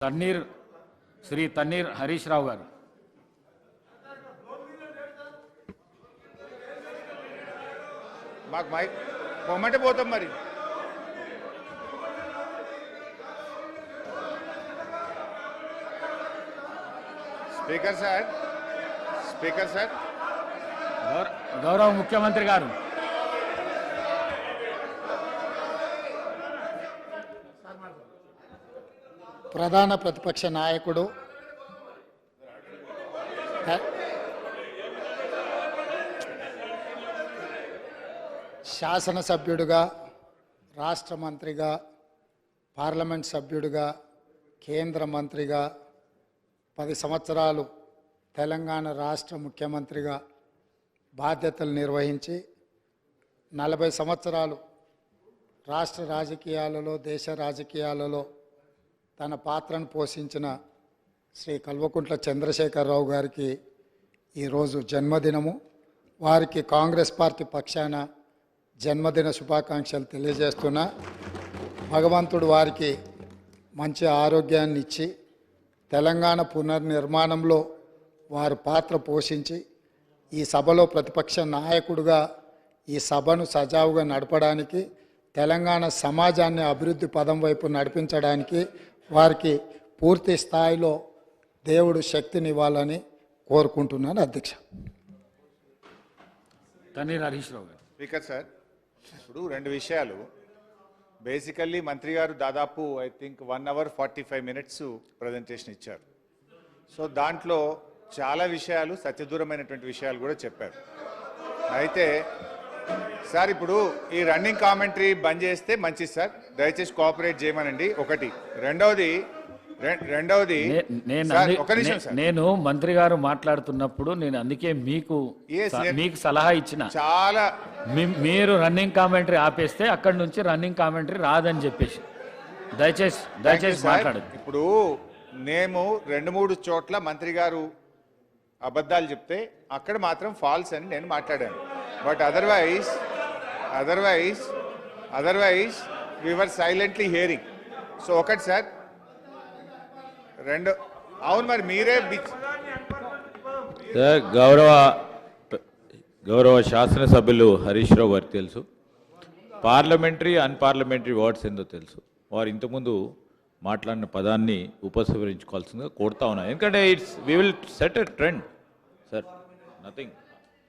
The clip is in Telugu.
శ్రీ తన్నీర్ హరీష్ రావు గారు. మాకు మైక్ పొమ్మంటే పోతాం మరి. స్పీకర్ సార్, స్పీకర్ సార్, గౌరవ ముఖ్యమంత్రి గారు. ప్రధాన ప్రతిపక్ష నాయకుడు శాసనసభ్యుడిగా, రాష్ట్ర మంత్రిగా, పార్లమెంట్ సభ్యుడిగా, కేంద్ర మంత్రిగా 10 సంవత్సరాలు తెలంగాణ రాష్ట్ర ముఖ్యమంత్రిగా బాధ్యతలు నిర్వహించి 40 సంవత్సరాలు రాష్ట్ర రాజకీయాలలో, దేశ రాజకీయాలలో తన పాత్రను పోషించిన శ్రీ కల్వకుంట్ల చంద్రశేఖరరావు గారికి ఈరోజు జన్మదినము. వారికి కాంగ్రెస్ పార్టీ పక్షాన జన్మదిన శుభాకాంక్షలు తెలియజేస్తున్నా. భగవంతుడు వారికి మంచి ఆరోగ్యాన్ని ఇచ్చి తెలంగాణ పునర్నిర్మాణంలో వారు పాత్ర పోషించి ఈ సభలో ప్రతిపక్ష నాయకుడిగా ఈ సభను సజావుగా నడపడానికి, తెలంగాణ సమాజాన్ని అభివృద్ధి పదం వైపు నడిపించడానికి వారికి పూర్తి స్థాయిలో దేవుడు శక్తినివ్వాలని కోరుకుంటున్నాను. అధ్యక్ష. తన్నీర్ హరీష్ రావు గారు. స్పీకర్ సార్, ఇప్పుడు 2 విషయాలు. బేసికల్లీ మంత్రి గారు దాదాపు I think 1 hour 45 minutes presentation ఇచ్చారు. సో దాంట్లో చాలా విషయాలు, సత్యదూరమైనటువంటి విషయాలు కూడా చెప్పారు. అయితే సార్ ఇప్పుడు ఈ రన్నింగ్ కామెంటరీ బంద్ చేస్తే మంచిది సార్, దయచేసి కోఆపరేట్ చేయమనండి. ఒకటి. రెండవది నేను మంత్రి గారు మాట్లాడుతున్నప్పుడు నేను అందుకే మీకు సలహా ఇచ్చిన, చాలా మీరు రన్నింగ్ కామెంటరీ ఆపేస్తే అక్కడి నుంచి రన్నింగ్ కామెంటరీ రాదని చెప్పేసి దయచేసి మాట్లాడదు. ఇప్పుడు మేము 2-3 చోట్ల మంత్రి గారు అబద్ధాలు చెప్తే అక్కడ మాత్రం ఫాల్స్ అని నేను మాట్లాడాను. But otherwise we were silently hearing. So ఒకటి సార్, రెండు అవును మరి మీరే సార్. గౌరవ శాసనసభ్యులు హరీష్ రావు గారికి తెలుసు పార్లమెంటరీ అన్పార్లమెంటరీ వర్డ్స్ ఏందో తెలుసు. వారు ఇంతకుముందు మాట్లాడిన పదాన్ని ఉపసంహరించుకోవాల్సిందిగా కోరుతా ఉన్నా. ఎందుకంటే we will set a trend sir, nothing.